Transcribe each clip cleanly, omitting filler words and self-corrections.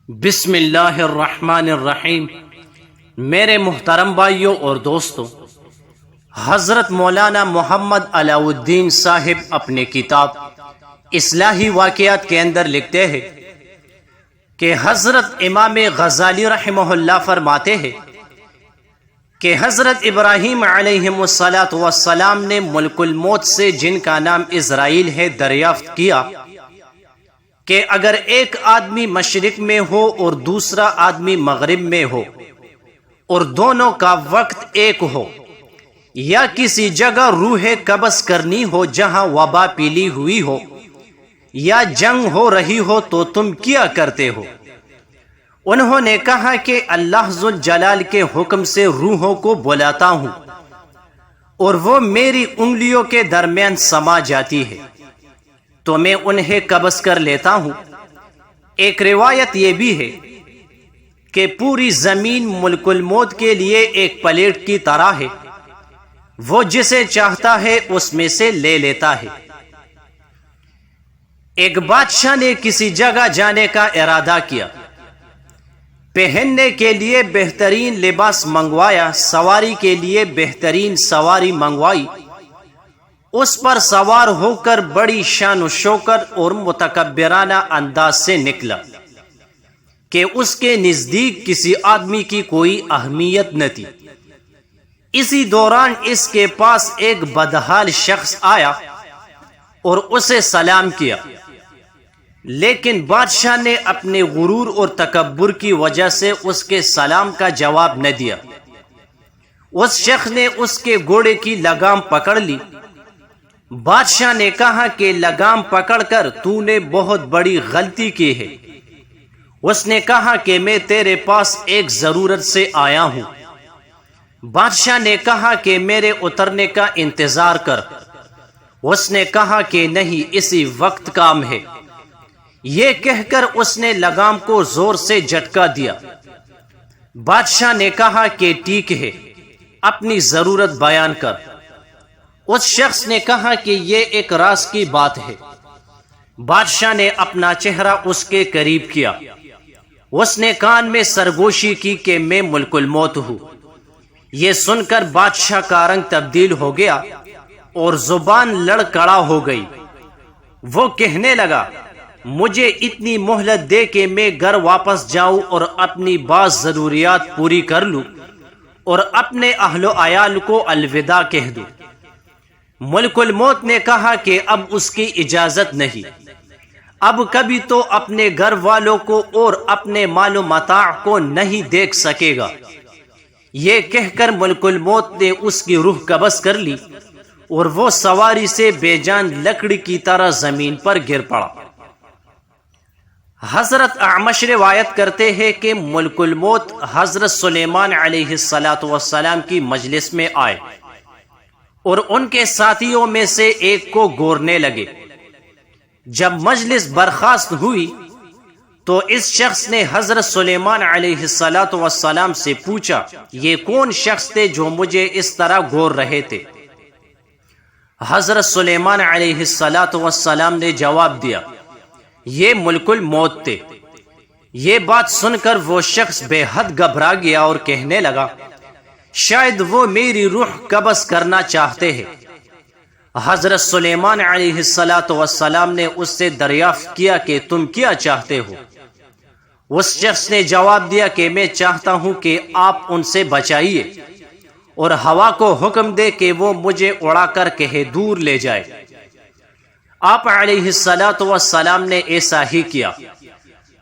بسم اللہ الرحمن الرحیم۔ میرے محترم بھائیوں اور دوستوں، حضرت مولانا محمد علاء الدین صاحب اپنے کتاب اصلاحی واقعات کے اندر لکھتے ہیں کہ حضرت امام غزالی رحمہ اللہ فرماتے ہیں کہ حضرت ابراہیم علیہ السلام نے ملک الموت سے، جن کا نام اسرائیل ہے، دریافت کیا کہ اگر ایک آدمی مشرق میں ہو اور دوسرا آدمی مغرب میں ہو اور دونوں کا وقت ایک ہو، یا کسی جگہ روح قبض کرنی ہو جہاں وبا پھیلی ہوئی ہو، یا جنگ ہو رہی ہو، تو تم کیا کرتے ہو؟ انہوں نے کہا کہ اللہ ذوالجلال کے حکم سے روحوں کو بلاتا ہوں اور وہ میری انگلیوں کے درمیان سما جاتی ہے تو میں انہیں قبض کر لیتا ہوں۔ ایک روایت یہ بھی ہے کہ پوری زمین ملک الموت کے لیے ایک پلیٹ کی طرح ہے، وہ جسے چاہتا ہے اس میں سے لے لیتا ہے۔ ایک بادشاہ نے کسی جگہ جانے کا ارادہ کیا، پہننے کے لیے بہترین لباس منگوایا، سواری کے لیے بہترین سواری منگوائی، اس پر سوار ہو کر بڑی شان و شوکت اور متکبرانہ انداز سے نکلا کہ اس کے نزدیک کسی آدمی کی کوئی اہمیت نہ تھی۔ اسی دوران اس کے پاس ایک بدحال شخص آیا اور اسے سلام کیا، لیکن بادشاہ نے اپنے غرور اور تکبر کی وجہ سے اس کے سلام کا جواب نہ دیا۔ اس شخص نے اس کے گھوڑے کی لگام پکڑ لی۔ بادشاہ نے کہا کہ لگام پکڑ کر تو نے بہت بڑی غلطی کی ہے۔ اس نے کہا کہ میں تیرے پاس ایک ضرورت سے آیا ہوں۔ بادشاہ نے کہا کہ میرے اترنے کا انتظار کر۔ اس نے کہا کہ نہیں، اسی وقت کام ہے۔ یہ کہہ کر اس نے لگام کو زور سے جھٹکا دیا۔ بادشاہ نے کہا کہ ٹھیک ہے، اپنی ضرورت بیان کر۔ اس شخص نے کہا کہ یہ ایک راز کی بات ہے۔ بادشاہ نے اپنا چہرہ اس کے قریب کیا۔ اس نے کان میں سرگوشی کی کہ میں ملک الموت ہوں۔ یہ سن کر بادشاہ کا رنگ تبدیل ہو گیا اور زبان لڑکھڑا ہو گئی۔ وہ کہنے لگا، مجھے اتنی مہلت دے کہ میں گھر واپس جاؤں اور اپنی بعض ضروریات پوری کر لوں اور اپنے اہل و عیال کو الوداع کہہ دوں۔ ملک الموت نے کہا کہ اب اس کی اجازت نہیں، اب کبھی تو اپنے گھر والوں کو اور اپنے مال و متاع کو نہیں دیکھ سکے گا۔ یہ کہہ کر ملک الموت نے اس کی روح قبض کر لی اور وہ سواری سے بے جان لکڑی کی طرح زمین پر گر پڑا۔ حضرت اعمش روایت کرتے ہیں کہ ملک الموت حضرت سلیمان علیہ السلام کی مجلس میں آئے اور ان کے ساتھیوں میں سے ایک کو گورنے لگے۔ جب مجلس برخاست ہوئی تو اس شخص نے حضرت سلیمان علیہ السلام سے پوچھا، یہ کون شخص تھے جو مجھے اس طرح گور رہے تھے؟ حضرت سلیمان علیہ السلام نے جواب دیا، یہ ملک الموت تھے۔ یہ بات سن کر وہ شخص بے حد گھبرا گیا اور کہنے لگا، شاید وہ میری روح قبض کرنا چاہتے ہیں۔ حضرت سلیمان علیہ السلام نے اس سے دریافت کیا کہ تم کیا چاہتے ہو؟ اس شخص نے جواب دیا کہ میں چاہتا ہوں کہ آپ ان سے بچائیے اور ہوا کو حکم دے کہ وہ مجھے اڑا کر کہیں دور لے جائے۔ آپ علیہ السلام نے ایسا ہی کیا۔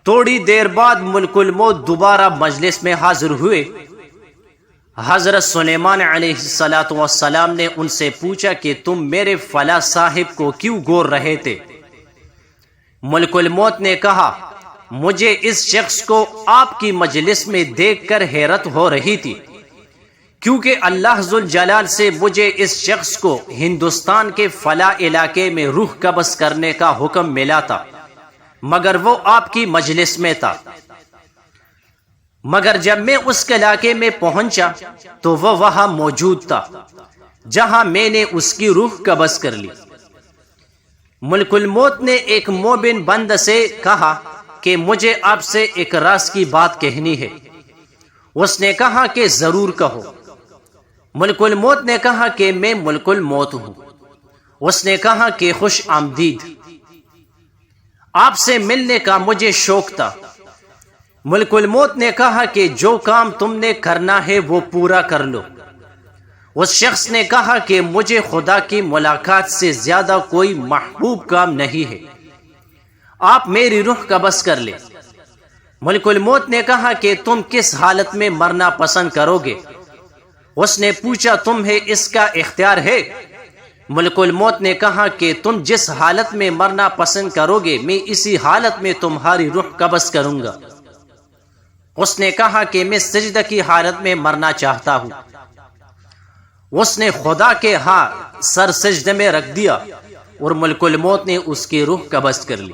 تھوڑی دیر بعد ملک الموت دوبارہ مجلس میں حاضر ہوئے۔ حضرت سلیمان علیہ السلام نے ان سے پوچھا کہ تم میرے فلاں صاحب کو کیوں گور رہے تھے؟ ملک الموت نے کہا، مجھے اس شخص کو آپ کی مجلس میں دیکھ کر حیرت ہو رہی تھی، کیونکہ اللہ ذوالجلال سے مجھے اس شخص کو ہندوستان کے فلاں علاقے میں روح قبض کرنے کا حکم ملا تھا، مگر وہ آپ کی مجلس میں تھا۔ مگر جب میں اس علاقے میں پہنچا تو وہ وہاں موجود تھا جہاں میں نے اس کی روح قبض کر لی۔ ملک الموت نے ایک مومن بندہ سے کہا، کہ مجھے آپ سے ایک راز کی بات کہنی ہے۔ اس نے کہا کہ ضرور کہو۔ ملک الموت نے کہا کہ میں ملک الموت ہوں۔ اس نے کہا کہ خوش آمدید، آپ سے ملنے کا مجھے شوق تھا۔ ملک الموت نے کہا کہ جو کام تم نے کرنا ہے وہ پورا کر لو۔ اس شخص نے کہا کہ مجھے خدا کی ملاقات سے زیادہ کوئی محبوب کام نہیں ہے، آپ میری روح قبض کر لیں۔ ملک الموت نے کہا کہ تم کس حالت میں مرنا پسند کرو گے؟ اس نے پوچھا تمہیں اس کا اختیار ہے؟ ملک الموت نے کہا کہ تم جس حالت میں مرنا پسند کرو گے میں اسی حالت میں تمہاری روح قبض کروں گا۔ اس نے کہا کہ میں سجدہ کی حالت میں مرنا چاہتا ہوں۔ اس نے خدا کے ہاں سر سجدے میں رکھ دیا اور ملک الموت نے اس کی روح قبض کر لی۔